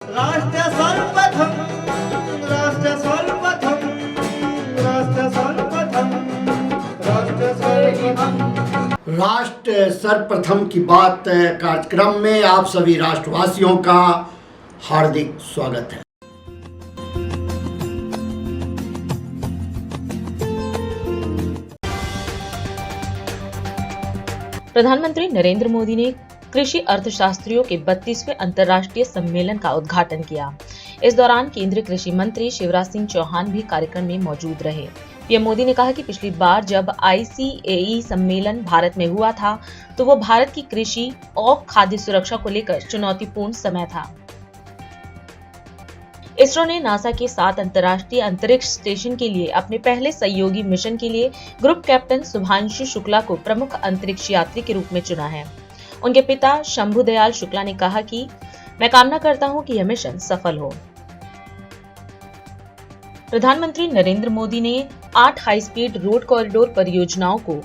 राष्ट्र सर्वप्रथम राष्ट्र सर्वप्रथम राष्ट्र सर्वप्रथम राष्ट्र सर्वप्रथम राष्ट्र सर्वप्रथम की बात कार्यक्रम में आप सभी राष्ट्रवासियों का हार्दिक स्वागत है। प्रधानमंत्री नरेंद्र मोदी ने कृषि अर्थशास्त्रियों के 32वें अंतर्राष्ट्रीय सम्मेलन का उद्घाटन किया। इस दौरान केंद्रीय कृषि मंत्री शिवराज सिंह चौहान भी कार्यक्रम में मौजूद रहे। पीएम मोदी ने कहा कि पिछली बार जब ICAE सम्मेलन भारत में हुआ था तो वो भारत की कृषि और खाद्य सुरक्षा को लेकर चुनौतीपूर्ण समय था। इसरो ने नासा के 7 अंतर्राष्ट्रीय अंतरिक्ष स्टेशन के लिए अपने पहले सहयोगी मिशन के लिए ग्रुप कैप्टन शुभांशु शुक्ला को प्रमुख अंतरिक्ष यात्री के रूप में चुना है। उनके पिता शंभु दयाल शुक्ला ने कहा कि मैं कामना करता हूं कि यह मिशन सफल हो। प्रधानमंत्री नरेंद्र मोदी ने 8 हाई स्पीड रोड कॉरिडोर परियोजनाओं को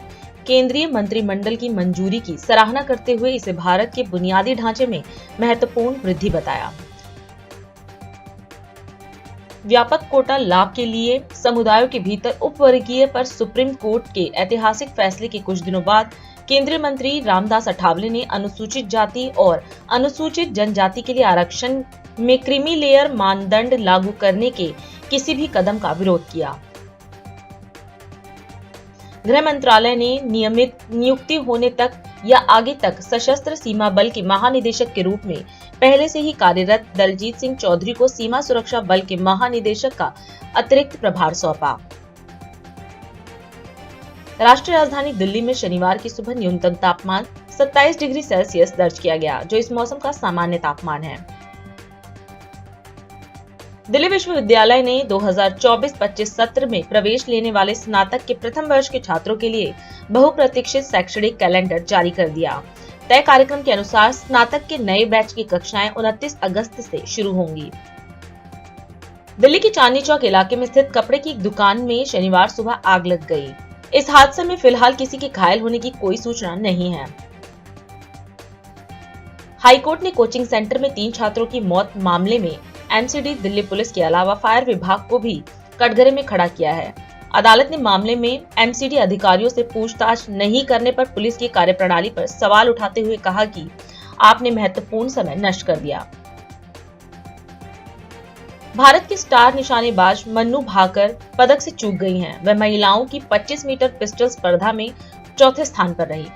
केंद्रीय मंत्रिमंडल की मंजूरी की सराहना करते हुए इसे भारत के बुनियादी ढांचे में महत्वपूर्ण वृद्धि बताया। व्यापक कोटा लाभ के लिए समुदायों के भीतर उपवर्गीय पर सुप्रीम कोर्ट के ऐतिहासिक फैसले के कुछ दिनों बाद केंद्रीय मंत्री रामदास अठावले ने अनुसूचित जाति और अनुसूचित जनजाति के लिए आरक्षण में क्रीमी लेयर मानदंड लागू करने के किसी भी कदम का विरोध किया। गृह मंत्रालय ने नियमित नियुक्ति होने तक या आगे तक सशस्त्र सीमा बल के महानिदेशक के रूप में पहले से ही कार्यरत दलजीत सिंह चौधरी को सीमा सुरक्षा बल के महानिदेशक का अतिरिक्त प्रभार सौंपा। राष्ट्रीय राजधानी दिल्ली में शनिवार की सुबह न्यूनतम तापमान 27 डिग्री सेल्सियस दर्ज किया गया, जो इस मौसम का सामान्य तापमान है। दिल्ली विश्वविद्यालय ने 2024-25 सत्र में प्रवेश लेने वाले स्नातक के प्रथम वर्ष के छात्रों के लिए बहुप्रतीक्षित शैक्षणिक कैलेंडर जारी कर दिया। तय कार्यक्रम के अनुसार स्नातक के नए बैच की कक्षाएं 29 अगस्त से शुरू होंगी। दिल्ली के चांदनी चौक इलाके में स्थित कपड़े की एक दुकान में शनिवार सुबह आग लग गई। इस हादसे में फिलहाल किसी के घायल होने की कोई सूचना नहीं है। हाईकोर्ट ने कोचिंग सेंटर में 3 छात्रों की मौत मामले में MCD दिल्ली पुलिस के अलावा फायर विभाग को भी कटघरे में खड़ा किया है। अदालत ने मामले में MCD अधिकारियों से पूछताछ नहीं करने पर पुलिस की कार्यप्रणाली पर सवाल उठाते हुए कहा कि आपने महत्वपूर्ण समय नष्ट कर दिया। भारत की स्टार निशानेबाज मन्नू भाकर पदक से चूक गई हैं। वह महिलाओं की 25 मीटर पिस्टल स्पर्धा में चौथे स्थान पर रही।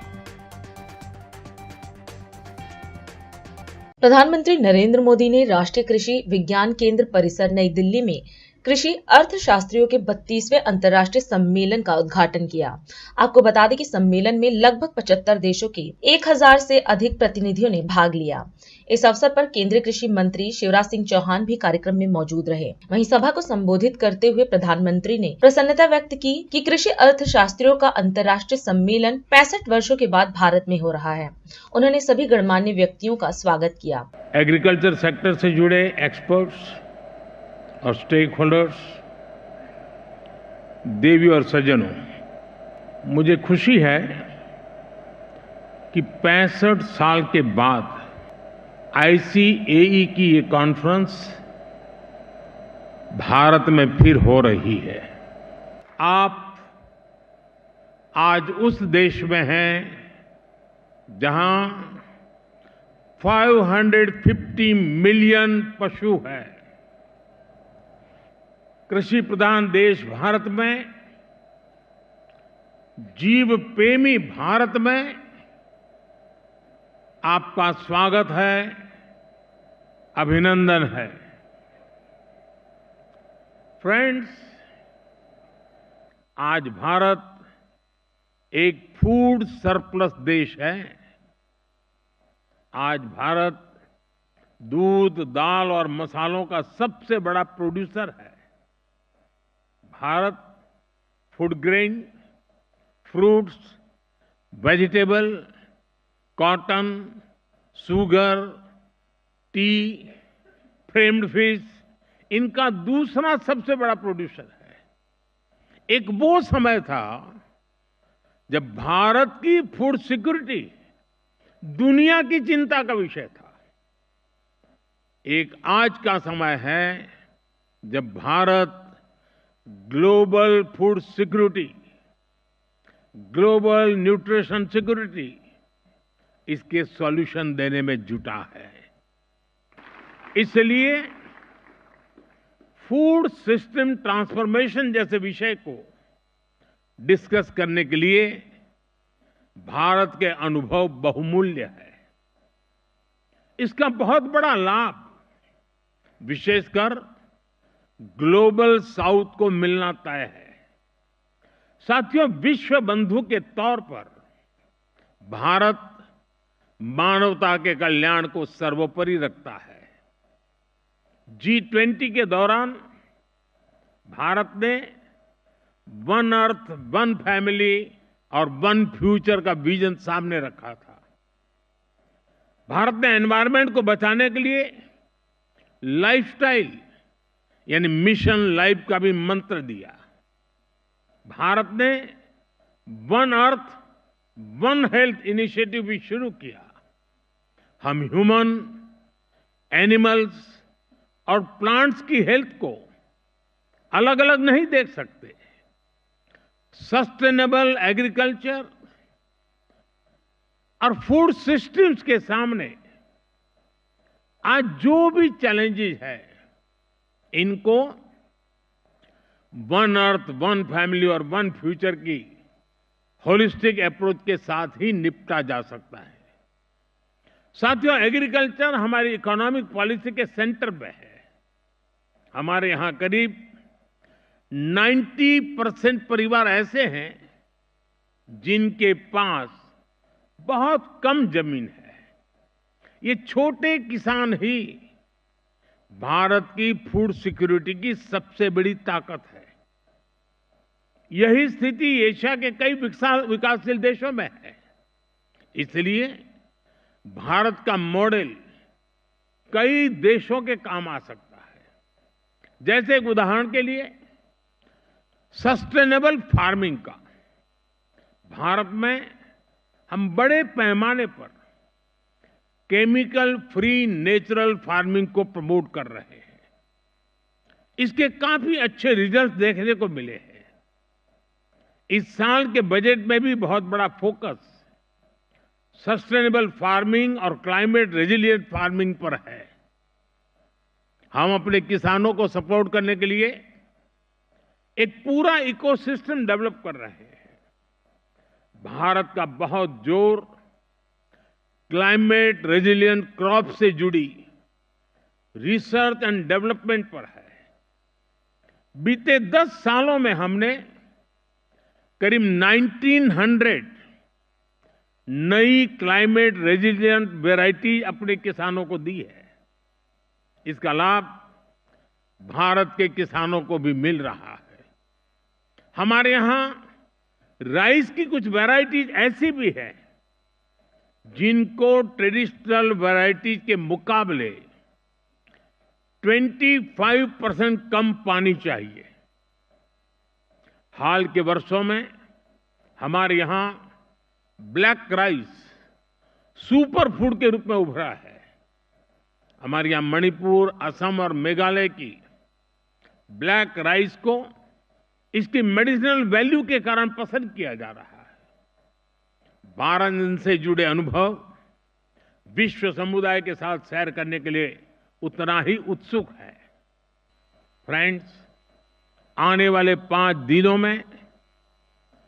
प्रधानमंत्री नरेंद्र मोदी ने राष्ट्रीय कृषि विज्ञान केंद्र परिसर नई दिल्ली में कृषि अर्थशास्त्रियों के 32वें अंतर्राष्ट्रीय सम्मेलन का उद्घाटन किया। आपको बता दें कि सम्मेलन में लगभग 75 देशों के 1000 से अधिक प्रतिनिधियों ने भाग लिया। इस अवसर पर केंद्रीय कृषि मंत्री शिवराज सिंह चौहान भी कार्यक्रम में मौजूद रहे। वहीं सभा को संबोधित करते हुए प्रधानमंत्री ने प्रसन्नता व्यक्त की कि कृषि अर्थशास्त्रियों का अंतर्राष्ट्रीय सम्मेलन 65 वर्षों के बाद भारत में हो रहा है। उन्होंने सभी गणमान्य व्यक्तियों का स्वागत किया। एग्रीकल्चर सेक्टर से जुड़े एक्सपर्ट्स और स्टेक होल्डर्स, देवी और सज्जनों, मुझे खुशी है कि 65 साल के बाद ICAE की ये कॉन्फ्रेंस भारत में फिर हो रही है। आप आज उस देश में हैं जहां 550 मिलियन पशु हैं। कृषि प्रधान देश भारत में, जीव प्रेमी भारत में आपका स्वागत है, अभिनंदन है। फ्रेंड्स, आज भारत एक फूड सरप्लस देश है। आज भारत दूध, दाल और मसालों का सबसे बड़ा प्रोड्यूसर है। Bharat food grain, fruits, vegetable, cotton, sugar, T, framed fish, इनका दूसरा सबसे बड़ा प्रोड्यूसर है। एक वो समय था जब भारत की फूड सिक्योरिटी दुनिया की चिंता का विषय था। एक आज का समय है जब Bharat global food security, global nutrition security, इसके सॉल्यूशन देने में जुटा है। इसलिए फूड सिस्टम ट्रांसफॉर्मेशन जैसे विषय को डिस्कस करने के लिए भारत के अनुभव बहुमूल्य है। इसका बहुत बड़ा लाभ विशेषकर ग्लोबल साउथ को मिलना तय है। साथियों, विश्व बंधु के तौर पर भारत मानवता के कल्याण को सर्वोपरि रखता है। G20 के दौरान भारत ने वन अर्थ, वन फैमिली और वन फ्यूचर का विजन सामने रखा था। भारत ने एनवायरनमेंट को बचाने के लिए लाइफस्टाइल यानी मिशन लाइफ का भी मंत्र दिया। भारत ने one earth, one health initiative भी शुरू किया। हम ह्यूमन, एनिमल्स और प्लांट्स की हेल्थ को अलग अलग नहीं देख सकते। सस्टेनेबल एग्रीकल्चर और फूड सिस्टम्स के सामने आज जो भी चैलेंजेस है, इनको वन अर्थ, वन फैमिली और वन फ्यूचर की होलिस्टिक अप्रोच के साथ ही निपटा जा सकता है। साथियों, एग्रीकल्चर हमारी इकोनॉमिक पॉलिसी के सेंटर पे है। हमारे यहां करीब 90% परिवार ऐसे हैं जिनके पास बहुत कम जमीन है। ये छोटे किसान ही भारत की फूड सिक्योरिटी की सबसे बड़ी ताकत है। यही स्थिति एशिया के कई विकासशील देशों में है। इसलिए भारत का मॉडल कई देशों के काम आ सकता है। जैसे एक उदाहरण के लिए सस्टेनेबल फार्मिंग का भारत में हम बड़े पैमाने पर केमिकल फ्री नेचुरल फार्मिंग को प्रमोट कर रहे हैं। इसके काफी अच्छे रिजल्ट देखने को मिले हैं। इस साल के बजट में भी बहुत बड़ा फोकस सस्टेनेबल फार्मिंग और क्लाइमेट रेजिलिएंट फार्मिंग पर है। हम अपने किसानों को सपोर्ट करने के लिए एक पूरा इकोसिस्टम डेवलप कर रहे हैं। भारत का बहुत जोर क्लाइमेट रेजिलिएंट क्रॉप से जुड़ी रिसर्च एंड डेवलपमेंट पर है। बीते 10 सालों में हमने करीब 1900 नई क्लाइमेट रेजिलिएंट वैरायटी अपने किसानों को दी है। इसका लाभ भारत के किसानों को भी मिल रहा है। हमारे यहां राइस की कुछ वैरायटीज ऐसी भी है जिनको ट्रेडिशनल वैरायटीज के मुकाबले 25% कम पानी चाहिए। हाल के वर्षों में हमारे यहां ब्लैक राइस सुपर फूड के रूप में उभरा है। हमारे यहां मणिपुर, असम और मेघालय की ब्लैक राइस को इसकी मेडिसिनल वैल्यू के कारण पसंद किया जा रहा है। वाराणसी से जुड़े अनुभव विश्व समुदाय के साथ शेयर करने के लिए उतना ही उत्सुक है। फ्रेंड्स, आने वाले 5 दिनों में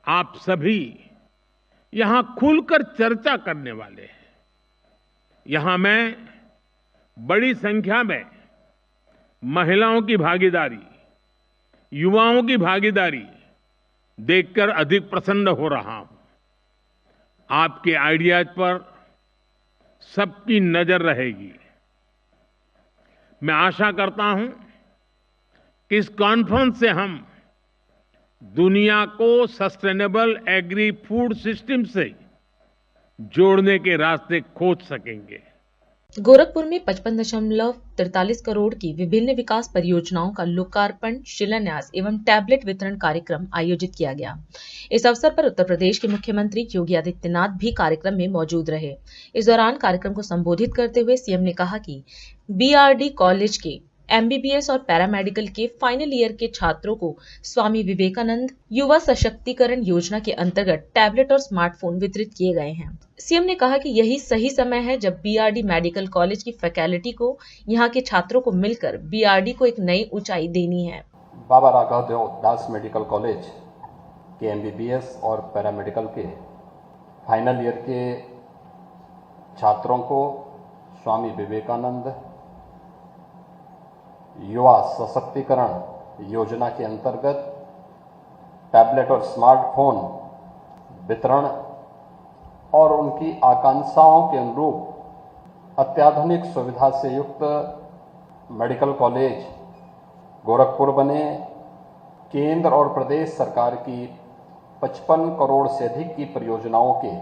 आप सभी यहां खुलकर चर्चा करने वाले हैं। यहां मैं बड़ी संख्या में महिलाओं की भागीदारी, युवाओं की भागीदारी देखकर अधिक प्रसन्न हो रहा हूं। आपके आइडियाज पर सबकी नजर रहेगी। मैं आशा करता हूं कि इस कॉन्फ्रेंस से हम दुनिया को सस्टेनेबल एग्री फूड सिस्टम से जोड़ने के रास्ते खोज सकेंगे। गोरखपुर में 55.43 करोड़ की विभिन्न विकास परियोजनाओं का लोकार्पण, शिलान्यास एवं टैबलेट वितरण कार्यक्रम आयोजित किया गया। इस अवसर पर उत्तर प्रदेश के मुख्यमंत्री योगी आदित्यनाथ भी कार्यक्रम में मौजूद रहे। इस दौरान कार्यक्रम को संबोधित करते हुए सीएम ने कहा कि बीआरडी कॉलेज के एमबीबीएस और पैरामेडिकल के फाइनल ईयर के छात्रों को स्वामी विवेकानंद युवा सशक्तिकरण योजना के अंतर्गत टैबलेट और स्मार्टफोन वितरित किए गए हैं। सीएम ने कहा कि यही सही समय है जब बीआरडी मेडिकल कॉलेज की फैकल्टी को यहाँ के छात्रों को मिलकर बीआरडी को एक नई ऊंचाई देनी है। बाबा राघव दास मेडिकल कॉलेज के एमबीबीएस और पैरामेडिकल के फाइनल ईयर के छात्रों को स्वामी विवेकानंद युवा सशक्तिकरण योजना के अंतर्गत टैबलेट और स्मार्टफोन वितरण और उनकी आकांक्षाओं के अनुरूप अत्याधुनिक सुविधा से युक्त मेडिकल कॉलेज गोरखपुर बने। केंद्र और प्रदेश सरकार की 55 करोड़ से अधिक की परियोजनाओं के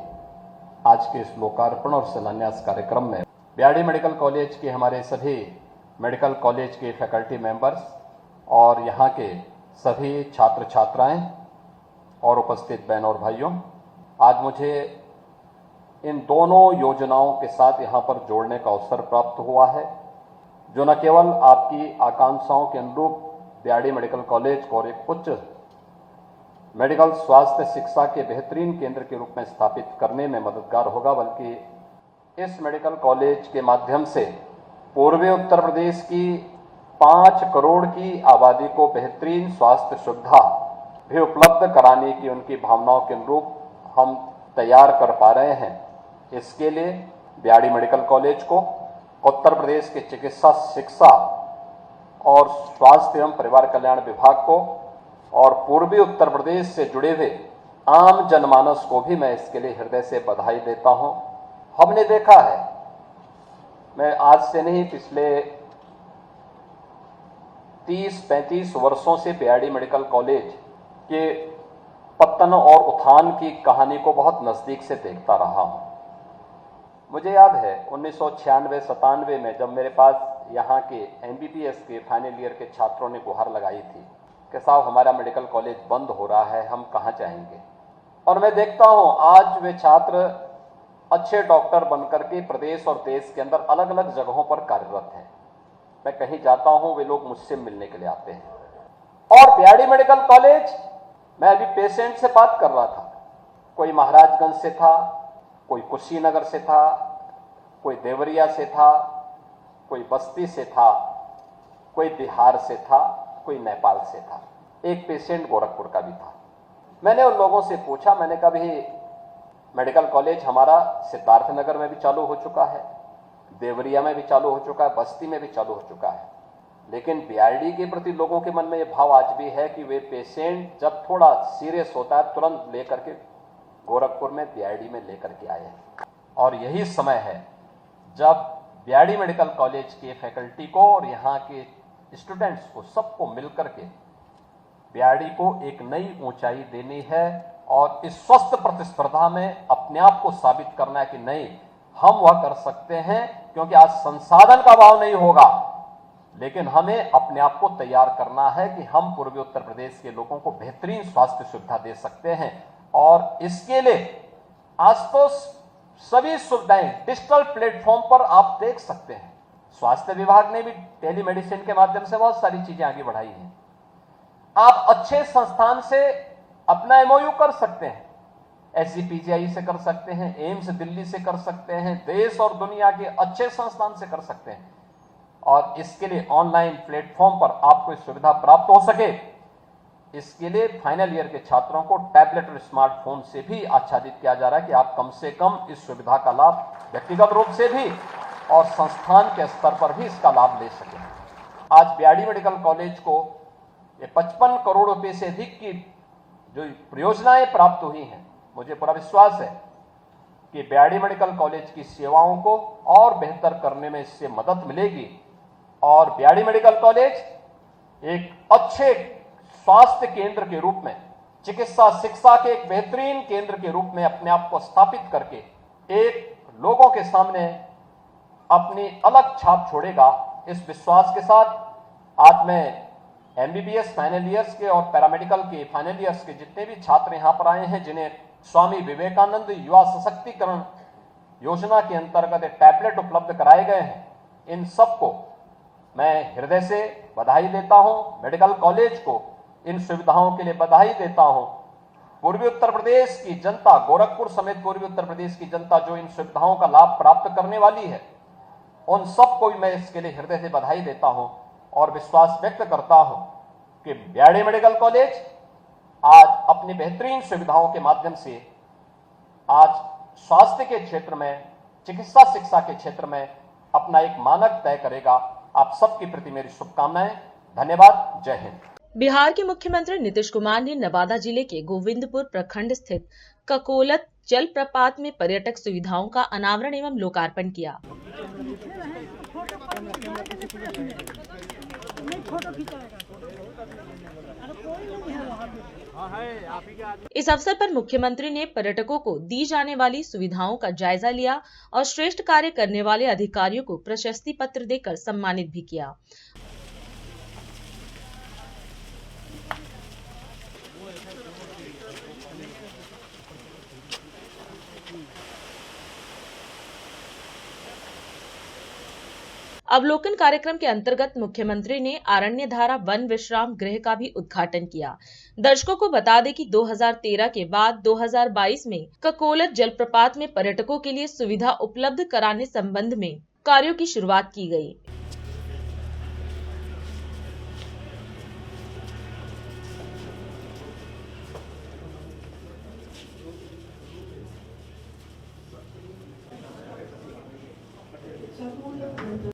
आज के इस लोकार्पण और शिलान्यास कार्यक्रम में बीआरडी मेडिकल कॉलेज के हमारे सभी मेडिकल कॉलेज के फैकल्टी मेंबर्स और यहाँ के सभी छात्र छात्राएं और उपस्थित बहन और भाइयों, आज मुझे इन दोनों योजनाओं के साथ यहाँ पर जोड़ने का अवसर प्राप्त हुआ है, जो न केवल आपकी आकांक्षाओं के अनुरूप बीआरडी मेडिकल कॉलेज को एक उच्च मेडिकल स्वास्थ्य शिक्षा के बेहतरीन केंद्र के रूप में स्थापित करने में मददगार होगा, बल्कि इस मेडिकल कॉलेज के माध्यम से पूर्वी उत्तर प्रदेश की 5 करोड़ की आबादी को बेहतरीन स्वास्थ्य सुविधा भी उपलब्ध कराने की उनकी भावनाओं के अनुरूप हम तैयार कर पा रहे हैं। इसके लिए बीआरडी मेडिकल कॉलेज को उत्तर प्रदेश के चिकित्सा शिक्षा और स्वास्थ्य एवं परिवार कल्याण विभाग को और पूर्वी उत्तर प्रदेश से जुड़े हुए आम जनमानस को भी मैं इसके लिए हृदय से बधाई देता हूं। हमने देखा है, मैं आज से नहीं पिछले 30-35 वर्षों से बीआरडी मेडिकल कॉलेज के पतन और उत्थान की कहानी को बहुत नजदीक से देखता रहा हूं। मुझे याद है 1996-97 में जब मेरे पास यहाँ के एमबीबीएस के फाइनल ईयर के छात्रों ने गुहार लगाई थी कि साहब हमारा मेडिकल कॉलेज बंद हो रहा है, हम कहाँ जाएंगे। और मैं देखता हूँ आज वे छात्र अच्छे डॉक्टर बनकर के प्रदेश और देश के अंदर अलग अलग जगहों पर कार्यरत हैं। मैं कहीं जाता हूँ, वे लोग मुझसे मिलने के लिए आते हैं। और बीआरडी मेडिकल कॉलेज, मैं अभी पेशेंट से बात कर रहा था, कोई महाराजगंज से था, कोई कुशीनगर से था, कोई देवरिया से था, कोई बस्ती से था, कोई बिहार से था, कोई नेपाल से था। एक पेशेंट गोरखपुर का भी था। मैंने उन लोगों से पूछा, मैंने कहा भी मेडिकल कॉलेज हमारा सिद्धार्थनगर में भी चालू हो चुका है, देवरिया में भी चालू हो चुका है, बस्ती में भी चालू हो चुका है, लेकिन बीआरडी के प्रति लोगों के मन में यह भाव आज भी है कि वे पेशेंट जब थोड़ा सीरियस होता है तुरंत लेकर के गोरखपुर में बीआरडी में लेकर के आए। और यही समय है जब बीआरडी मेडिकल कॉलेज के फैकल्टी को और यहाँ के स्टूडेंट्स को सबको मिलकर के बीआरडी को एक नई ऊंचाई देनी है और इस स्वस्थ प्रतिस्पर्धा में अपने आप को साबित करना है कि नहीं, हम वह कर सकते हैं। क्योंकि आज संसाधन का अभाव नहीं होगा, लेकिन हमें अपने आप को तैयार करना है कि हम पूर्वी उत्तर प्रदेश के लोगों को बेहतरीन स्वास्थ्य सुविधा दे सकते हैं। और इसके लिए आज तो सभी सुविधाएं डिजिटल प्लेटफॉर्म पर आप देख सकते हैं। स्वास्थ्य विभाग ने भी टेलीमेडिसिन के माध्यम से बहुत सारी चीजें आगे बढ़ाई हैं। आप अच्छे संस्थान से अपना एमओयू कर सकते हैं, एसजीपीजीआई से कर सकते हैं, एम्स दिल्ली से कर सकते हैं, देश और दुनिया के अच्छे संस्थान से कर सकते हैं। और इसके लिए ऑनलाइन प्लेटफॉर्म पर आपको सुविधा प्राप्त हो सके, इसके लिए फाइनल ईयर के छात्रों को टैबलेट और स्मार्टफोन से भी आच्छादित किया जा रहा है कि आप कम से कम इस सुविधा का लाभ व्यक्तिगत रूप से भी और संस्थान के स्तर पर भी इसका लाभ ले सकें। आज बीआरडी मेडिकल कॉलेज को ये 55 करोड़ रुपए से अधिक की जो परियोजनाएं प्राप्त हुई हैं, मुझे पूरा विश्वास है कि बीआरडी मेडिकल कॉलेज की सेवाओं को और बेहतर करने में इससे मदद मिलेगी और बीआरडी मेडिकल कॉलेज एक अच्छे स्वास्थ्य केंद्र के रूप में, चिकित्सा शिक्षा के एक बेहतरीन केंद्र के रूप में अपने आप को स्थापित करके एक लोगों के सामने अपनी अलग छाप छोड़ेगा, इस विश्वास के साथ आज मैं MBBS फाइनल ईयर्स के और पैरामेडिकल के फाइनल ईयर्स के जितने भी छात्र यहाँ पर आए हैं, जिन्हें स्वामी विवेकानंद युवा सशक्तिकरण योजना के अंतर्गत एक टैबलेट उपलब्ध कराए गए हैं, इन सबको मैं हृदय से बधाई देता हूं। मेडिकल कॉलेज को इन सुविधाओं के लिए बधाई देता हूं। पूर्वी उत्तर प्रदेश की जनता, गोरखपुर समेत पूर्वी उत्तर प्रदेश की जनता जो इन सुविधाओं का लाभ प्राप्त करने वाली है, उन सबको भी मैं इसके लिए हृदय से बधाई देता हूं और विश्वास व्यक्त करता हूं कि बीआरडी मेडिकल कॉलेज आज अपनी बेहतरीन सुविधाओं के माध्यम से आज स्वास्थ्य के क्षेत्र में, चिकित्सा शिक्षा के क्षेत्र में अपना एक मानक तय करेगा। आप सबके प्रति मेरी शुभकामनाएं। धन्यवाद। जय हिंद। बिहार के मुख्यमंत्री नीतीश कुमार ने नवादा जिले के गोविंदपुर प्रखंड स्थित ककोलत जलप्रपात में पर्यटक सुविधाओं का अनावरण एवं लोकार्पण किया। इस अवसर पर मुख्यमंत्री ने पर्यटकों को दी जाने वाली सुविधाओं का जायजा लिया और श्रेष्ठ कार्य करने वाले अधिकारियों को प्रशस्ति पत्र देकर सम्मानित भी किया। अवलोकन कार्यक्रम के अंतर्गत मुख्यमंत्री ने आरण्यधारा वन विश्राम गृह का भी उद्घाटन किया। दर्शकों को बता दें कि 2013 के बाद 2022 में ककोलत जलप्रपात में पर्यटकों के लिए सुविधा उपलब्ध कराने संबंध में कार्यों की शुरुआत की गई।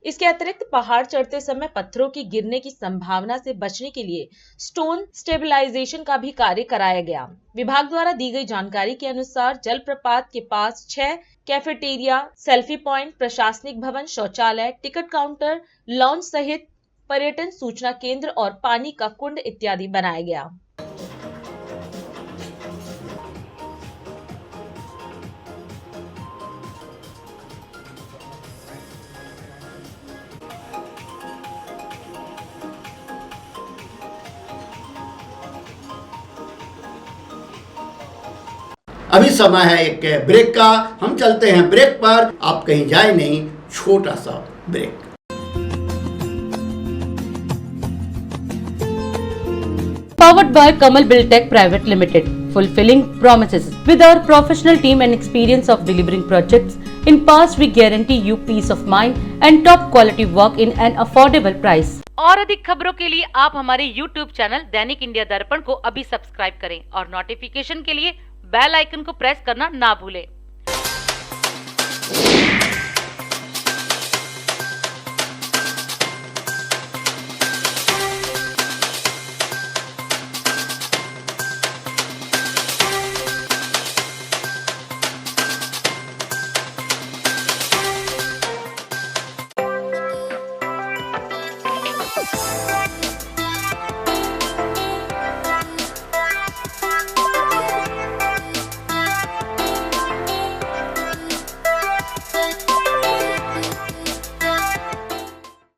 इसके अतिरिक्त पहाड़ चढ़ते समय पत्थरों की गिरने की संभावना से बचने के लिए स्टोन स्टेबलाइजेशन का भी कार्य कराया गया। विभाग द्वारा दी गई जानकारी के अनुसार जलप्रपात के पास 6 कैफेटेरिया, सेल्फी पॉइंट, प्रशासनिक भवन, शौचालय, टिकट काउंटर, लॉन्च सहित पर्यटन सूचना केंद्र और पानी का कुंड इत्यादि बनाया गया। अभी समय है एक ब्रेक का। हम चलते हैं ब्रेक पर। आप कहीं जाए नहीं, छोटा सा break. Powered by Kamal Buildtech Private Limited, fulfilling promises. With our professional team and experience of delivering projects in past, we guarantee you peace of mind and top quality work in an affordable price. और अधिक खबरों के लिए आप हमारे YouTube channel दैनिक India दर्पण को अभी सब्सक्राइब करें और नोटिफिकेशन के लिए बेल आइकन को प्रेस करना ना भूलें।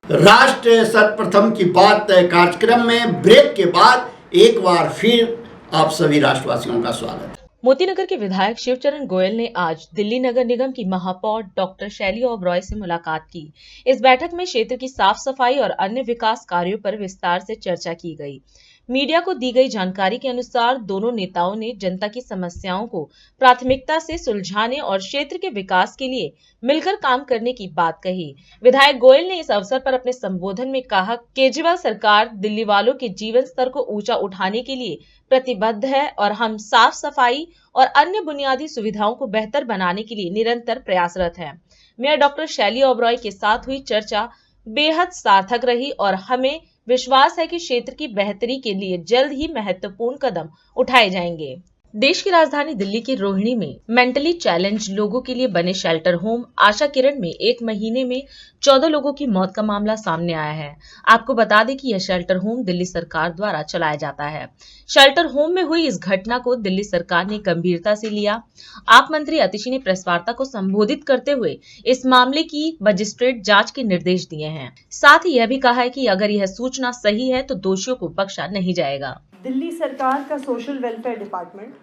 राष्ट्र सर्वप्रथम की बात कार्यक्रम में ब्रेक के बाद एक बार फिर आप सभी राष्ट्रवासियों का स्वागत है। मोतीनगर के विधायक शिवचरण गोयल ने आज दिल्ली नगर निगम की महापौर डॉक्टर शैली ओबरॉय से मुलाकात की। इस बैठक में क्षेत्र की साफ सफाई और अन्य विकास कार्यों पर विस्तार से चर्चा की गई। मीडिया को दी गई जानकारी के अनुसार दोनों नेताओं ने जनता की समस्याओं को प्राथमिकता से सुलझाने और क्षेत्र के विकास के लिए मिलकर काम करने की बात कही। विधायक गोयल ने इस अवसर पर अपने संबोधन में कहा, केजरीवाल सरकार दिल्ली वालों के जीवन स्तर को ऊंचा उठाने के लिए प्रतिबद्ध है और हम साफ सफाई और अन्य बुनियादी सुविधाओं को बेहतर बनाने के लिए निरंतर प्रयासरत हैं। मेयर डॉक्टर शैली ओबरॉय के साथ हुई चर्चा बेहद सार्थक रही और हमें विश्वास है कि क्षेत्र की बेहतरी के लिए जल्द ही महत्वपूर्ण कदम उठाए जाएंगे। देश की राजधानी दिल्ली के रोहिणी में मेंटली चैलेंज लोगों के लिए बने शेल्टर होम आशा किरण में एक महीने में 14 लोगों की मौत का मामला सामने आया है। आपको बता दें कि यह शेल्टर होम दिल्ली सरकार द्वारा चलाया जाता है। शेल्टर होम में हुई इस घटना को दिल्ली सरकार ने गंभीरता से लिया। आप मंत्री अतिशी ने प्रेस वार्ता को संबोधित करते हुए इस मामले की मजिस्ट्रेट जांच के निर्देश दिए हैं। साथ ही यह भी कहा है कि अगर यह सूचना सही है तो दोषियों को बख्शा नहीं जाएगा। दिल्ली सरकार का social welfare department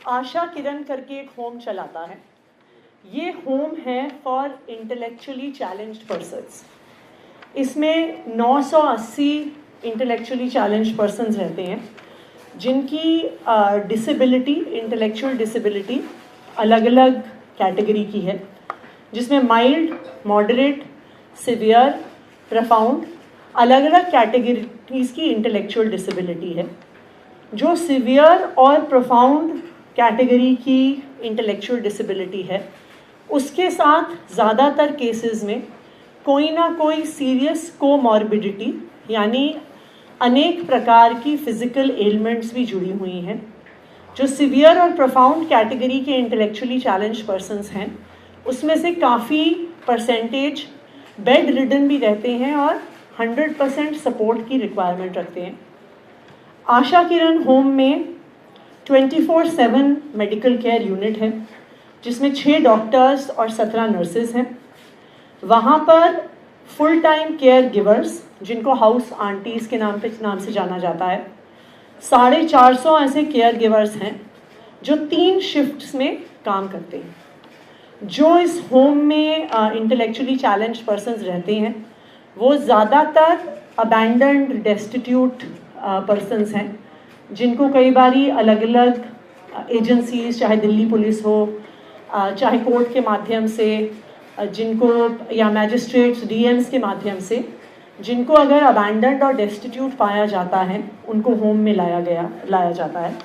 Asha Kiran करके एक होम चलाता है। ये होम है फॉर इंटेलेक्चुअली चैलेंज्ड पर्सन्स। इसमें 980 इंटेलेक्चुअली चैलेंज्ड पर्सन्स रहते हैं जिनकी डिसेबिलिटी, इंटेलेक्चुअल डिसेबिलिटी अलग अलग कैटेगरी की है, जिसमें माइल्ड, मॉडरेट, सिवियर, प्रोफाउंड अलग अलग कैटेगरीज की इंटेलेक्चुअल डिसेबिलिटी है। जो सिवियर और प्रोफाउंड कैटेगरी की इंटेलेक्चुअल डिसेबिलिटी है उसके साथ ज़्यादातर केसेस में कोई ना कोई सीरियस कोमॉर्बिडिटी यानी अनेक प्रकार की फिजिकल एलिमेंट्स भी जुड़ी हुई हैं। जो सिवियर और प्रोफाउंड कैटेगरी के इंटेलेक्चुअली चैलेंज पर्सन्स हैं उसमें से काफ़ी परसेंटेज बेड रिडन भी रहते हैं और 100% सपोर्ट की रिक्वायरमेंट रखते हैं। आशा किरण होम में 24/7 मेडिकल केयर यूनिट है जिसमें 6 डॉक्टर्स और 17 नर्सेज हैं। वहाँ पर फुल टाइम केयर गिवर्स जिनको हाउस आंटीज़ के नाम से जाना जाता है 450 ऐसे केयर गिवर्स हैं जो 3 शिफ्ट्स में काम करते हैं। जो इस होम में इंटेलेक्चुअली चैलेंज पर्सन्स रहते हैं वो ज़्यादातर अबैंडन्ड, डेस्टिट्यूट पर्सन्स हैं जिनको कई बारी अलग अलग एजेंसीज, चाहे दिल्ली पुलिस हो, चाहे कोर्ट के माध्यम से, जिनको या मैजिस्ट्रेट्स, डीएम्स के माध्यम से, जिनको अगर अबैंडन्ड और डेस्टिट्यूट पाया जाता है उनको होम में लाया जाता है।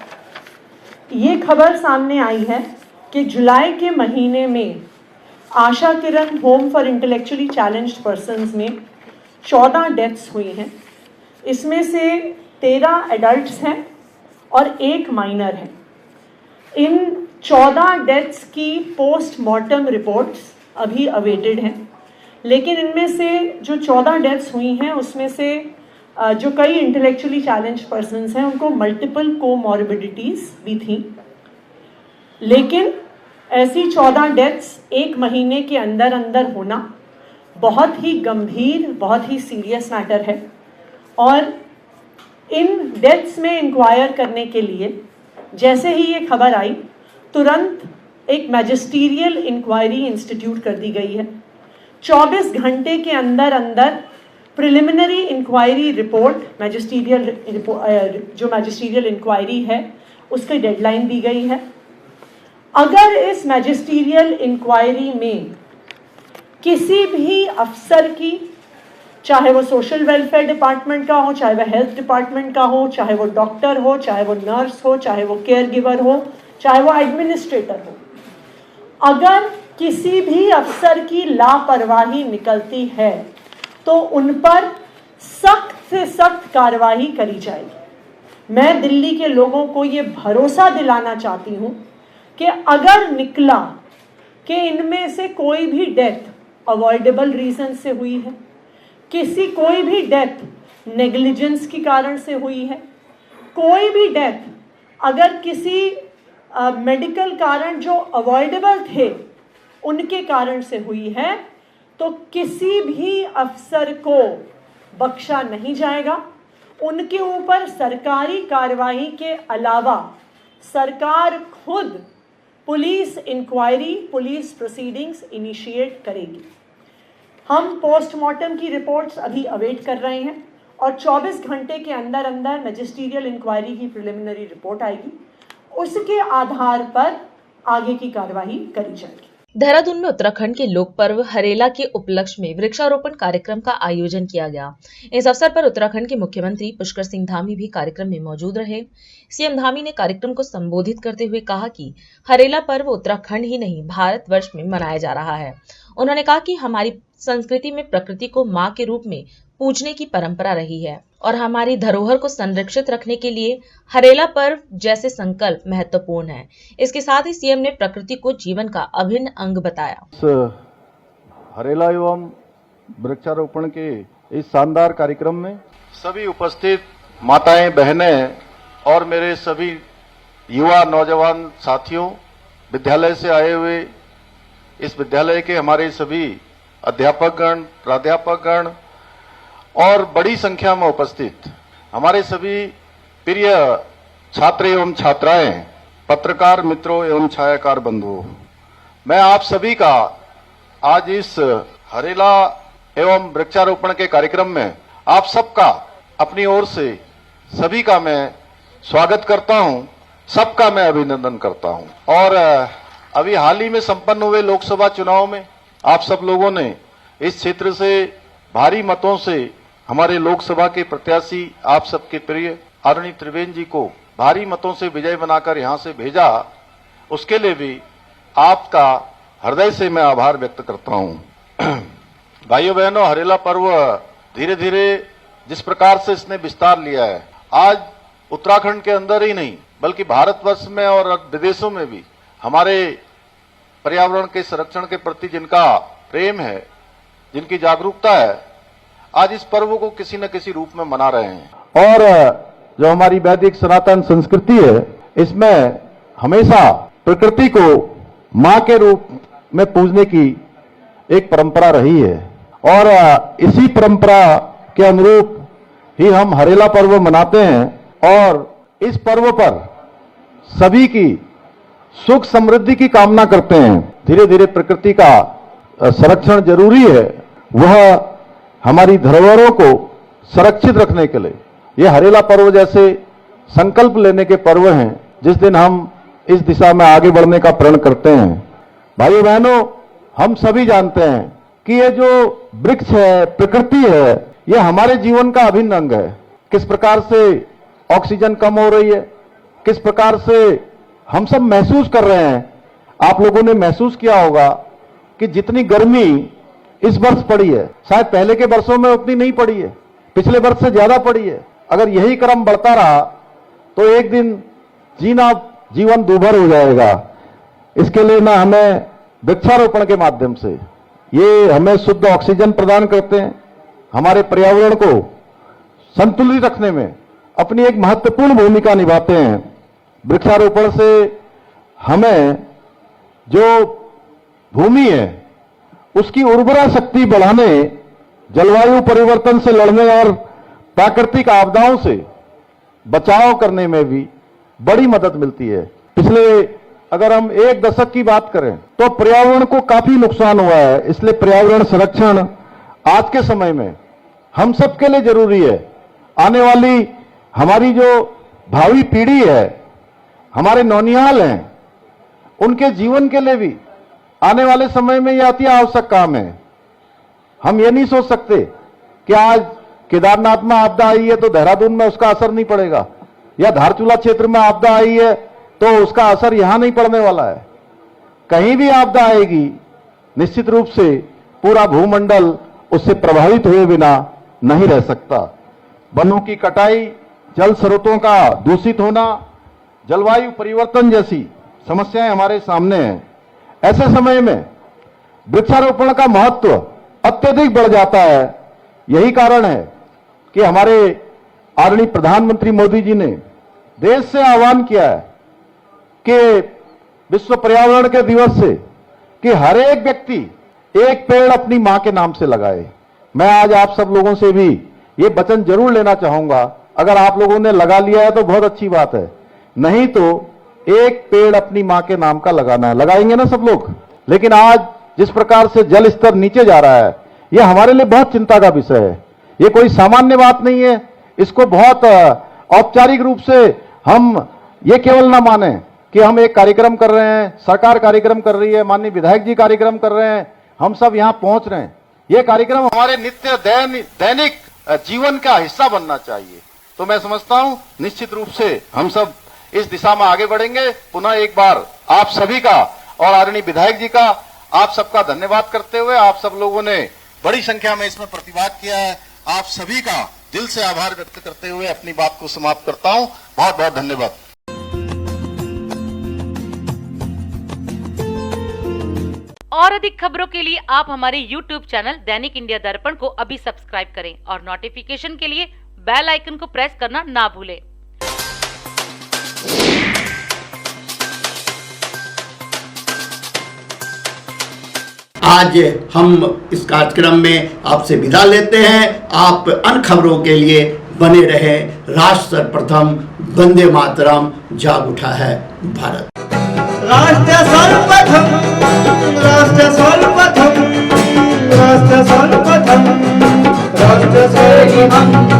ये खबर सामने आई है कि जुलाई के महीने में Asha Kiran home for intellectually challenged persons में 14 डेथ्स हुई हैं। इसमें से 13 एडल्ट्स हैं और 1 माइनर है। इन 14 डेथ्स की पोस्टमार्टम रिपोर्ट्स अभी अवेटेड हैं, लेकिन इनमें से जो 14 डेथ्स हुई हैं उसमें से जो कई इंटेलेक्चुअली चैलेंज पर्सन्स हैं उनको मल्टीपल कोमॉर्बिडिटीज़ भी थी। लेकिन ऐसी 14 डेथ्स 1 महीने के अंदर होना बहुत ही गंभीर, बहुत ही सीरियस मैटर है और इन डेथ्स में इंक्वायर करने के लिए जैसे ही ये खबर आई तुरंत एक मैजिस्टीरियल इंक्वायरी इंस्टीट्यूट कर दी गई है। 24 घंटे के अंदर प्रिलिमिनरी इंक्वायरी रिपोर्ट, जो मैजिस्टीरियल इंक्वायरी है उसकी डेडलाइन दी गई है। अगर इस मैजिस्टीरियल इंक्वायरी में किसी भी अफसर की, चाहे वो सोशल वेलफेयर डिपार्टमेंट का हो, चाहे वो हेल्थ डिपार्टमेंट का हो, चाहे वो डॉक्टर हो, चाहे वो नर्स हो, चाहे वो केयर गिवर हो, चाहे वो एडमिनिस्ट्रेटर हो, अगर किसी भी अफसर की लापरवाही निकलती है तो उन पर सख्त से सख्त कार्रवाई करी जाएगी। मैं दिल्ली के लोगों को ये भरोसा दिलाना चाहती हूँ कि अगर निकला कि इनमें से कोई भी डेथ अवॉइडेबल रीजन से हुई है, कोई भी डेथ नेग्लिजेंस के कारण से हुई है, कोई भी डेथ अगर किसी मेडिकल कारण जो अवॉइडेबल थे उनके कारण से हुई है, तो किसी भी अफसर को बख्शा नहीं जाएगा। उनके ऊपर सरकारी कार्रवाई के अलावा सरकार खुद police inquiry, police proceedings initiate करेगी। हम पोस्टमार्टम की रिपोर्ट्स अभी अवेट कर रहे हैं और 24 घंटे के अंदर मैजिस्टीरियल इंक्वायरी की प्रिलिमिनरी रिपोर्ट आएगी। उसके आधार पर आगे की कार्रवाई करी जाएगी। देहरादून में उत्तराखंड के लोक पर्व हरेला के उपलक्ष्य में वृक्षारोपण कार्यक्रम का आयोजन किया गया। इस अवसर पर उत्तराखंड के मुख्यमंत्री पुष्कर सिंह धामी भी कार्यक्रम में मौजूद रहे। सीएम धामी ने कार्यक्रम को संबोधित करते हुए कहा कि हरेला पर्व उत्तराखंड ही नहीं भारतवर्ष में मनाया जा रहा है। उन्होंने कहा कि हमारी संस्कृति में प्रकृति को मां के रूप में पूजने की परंपरा रही है और हमारी धरोहर को संरक्षित रखने के लिए हरेला पर्व जैसे संकल्प महत्वपूर्ण है। इसके साथ ही सीएम ने प्रकृति को जीवन का अभिन्न अंग बताया। हरेला एवं वृक्षारोपण के इस शानदार कार्यक्रम में सभी उपस्थित माताएं, बहनें और मेरे सभी युवा नौजवान साथियों, विद्यालय से आए हुए इस विद्यालय के हमारे सभी अध्यापकगण, प्राध्यापकगण और बड़ी संख्या में उपस्थित हमारे सभी प्रिय छात्र एवं छात्राएं, पत्रकार मित्रों एवं छायाकार बंधुओं, मैं आप सभी का आज इस हरेला एवं वृक्षारोपण के कार्यक्रम में आप सबका अपनी ओर से सभी का मैं स्वागत करता हूं, सबका मैं अभिनंदन करता हूं। और अभी हाल ही में संपन्न हुए लोकसभा चुनाव में आप सब लोगों ने इस क्षेत्र से भारी मतों से हमारे लोकसभा के प्रत्याशी आप सबके प्रिय आदरणीय त्रिवेंद्र जी को भारी मतों से विजय बनाकर यहां से भेजा, उसके लिए भी आपका हृदय से मैं आभार व्यक्त करता हूं। भाइयों बहनों, हरेला पर्व धीरे धीरे जिस प्रकार से इसने विस्तार लिया है, आज उत्तराखंड के अंदर ही नहीं बल्कि भारतवर्ष में और विदेशों में भी हमारे पर्यावरण के संरक्षण के प्रति जिनका प्रेम है, जिनकी जागरूकता है, आज इस पर्व को किसी न किसी रूप में मना रहे हैं। और जो हमारी वैदिक सनातन संस्कृति है, इसमें हमेशा प्रकृति को मां के रूप में पूजने की एक परंपरा रही है और इसी परंपरा के अनुरूप ही हम हरेला पर्व मनाते हैं और इस पर्व पर सभी की सुख समृद्धि की कामना करते हैं। धीरे धीरे प्रकृति का संरक्षण जरूरी है, वह हमारी धरोहरों को सुरक्षित रखने के लिए ये हरेला पर्व जैसे संकल्प लेने के पर्व हैं, जिस दिन हम इस दिशा में आगे बढ़ने का प्रण करते हैं। भाइयों बहनों, हम सभी जानते हैं कि ये जो वृक्ष है, प्रकृति है, ये हमारे जीवन का अभिन्न अंग है। किस प्रकार से ऑक्सीजन कम हो रही है, किस प्रकार से हम सब महसूस कर रहे हैं। आप लोगों ने महसूस किया होगा कि जितनी गर्मी इस वर्ष पड़ी है, शायद पहले के वर्षों में उतनी नहीं पड़ी है, पिछले वर्ष से ज्यादा पड़ी है। अगर यही क्रम बढ़ता रहा तो एक दिन जीवन दूभर हो जाएगा। इसके लिए ना हमें वृक्षारोपण के माध्यम से ये हमें शुद्ध ऑक्सीजन प्रदान करते हैं, हमारे पर्यावरण को संतुलित रखने में अपनी एक महत्वपूर्ण भूमिका निभाते हैं। वृक्षारोपण से हमें जो भूमि है उसकी उर्वरा शक्ति बढ़ाने, जलवायु परिवर्तन से लड़ने और प्राकृतिक आपदाओं से बचाव करने में भी बड़ी मदद मिलती है। पिछले अगर हम एक दशक की बात करें तो पर्यावरण को काफी नुकसान हुआ है, इसलिए पर्यावरण संरक्षण आज के समय में हम सबके लिए जरूरी है। आने वाली हमारी जो भावी पीढ़ी है, हमारे नौनिहाल हैं, उनके जीवन के लिए भी आने वाले समय में यह अति आवश्यक काम है। हम ये नहीं सोच सकते कि आज केदारनाथ में आपदा आई है तो देहरादून में उसका असर नहीं पड़ेगा, या धारचूला क्षेत्र में आपदा आई है तो उसका असर यहां नहीं पड़ने वाला है। कहीं भी आपदा आएगी, निश्चित रूप से पूरा भूमंडल उससे प्रभावित हुए बिना नहीं रह सकता। वनों की कटाई, जल स्रोतों का दूषित होना, जलवायु परिवर्तन जैसी समस्याएं हमारे सामने हैं। ऐसे समय में वृक्षारोपण का महत्व अत्यधिक बढ़ जाता है। यही कारण है कि हमारे आदरणीय प्रधानमंत्री मोदी जी ने देश से आह्वान किया है कि विश्व पर्यावरण के दिवस से कि हर एक व्यक्ति एक पेड़ अपनी मां के नाम से लगाए। मैं आज आप सब लोगों से भी ये वचन जरूर लेना चाहूंगा। अगर आप लोगों ने लगा लिया है तो बहुत अच्छी बात है, नहीं तो एक पेड़ अपनी मां के नाम का लगाना है। लगाएंगे ना सब लोग? लेकिन आज जिस प्रकार से जल स्तर नीचे जा रहा है, यह हमारे लिए बहुत चिंता का विषय है। ये कोई सामान्य बात नहीं है। इसको बहुत औपचारिक रूप से हम ये केवल ना माने कि हम एक कार्यक्रम कर रहे हैं, सरकार कार्यक्रम कर रही है, माननीय विधायक जी कार्यक्रम कर रहे हैं, हम सब यहां पहुंच रहे हैं। ये कार्यक्रम हमारे नित्य दैनिक जीवन का हिस्सा बनना चाहिए। तो मैं समझता हूं निश्चित रूप से हम सब इस दिशा में आगे बढ़ेंगे। पुनः एक बार आप सभी का और आदरणीय विधायक जी का आप सबका धन्यवाद करते हुए, आप सब लोगों ने बड़ी संख्या में इसमें प्रतिभाग किया है, आप सभी का दिल से आभार व्यक्त करते हुए अपनी बात को समाप्त करता हूं। बहुत बहुत धन्यवाद। और अधिक खबरों के लिए आप हमारे YouTube चैनल दैनिक इंडिया दर्पण को अभी सब्सक्राइब करें और नोटिफिकेशन के लिए बेल आइकन को प्रेस करना ना भूलें। आज हम इस कार्यक्रम में आपसे विदा लेते हैं। आप अन्य खबरों के लिए बने रहे। राष्ट्र सर्वप्रथम, वंदे मातरम, जाग उठा है भारत। राष्ट्र सर्वप्रथम, राष्ट्र सर्वप्रथम, राष्ट्र सर्वप्रथम, राष्ट्र सर्वप्रथम।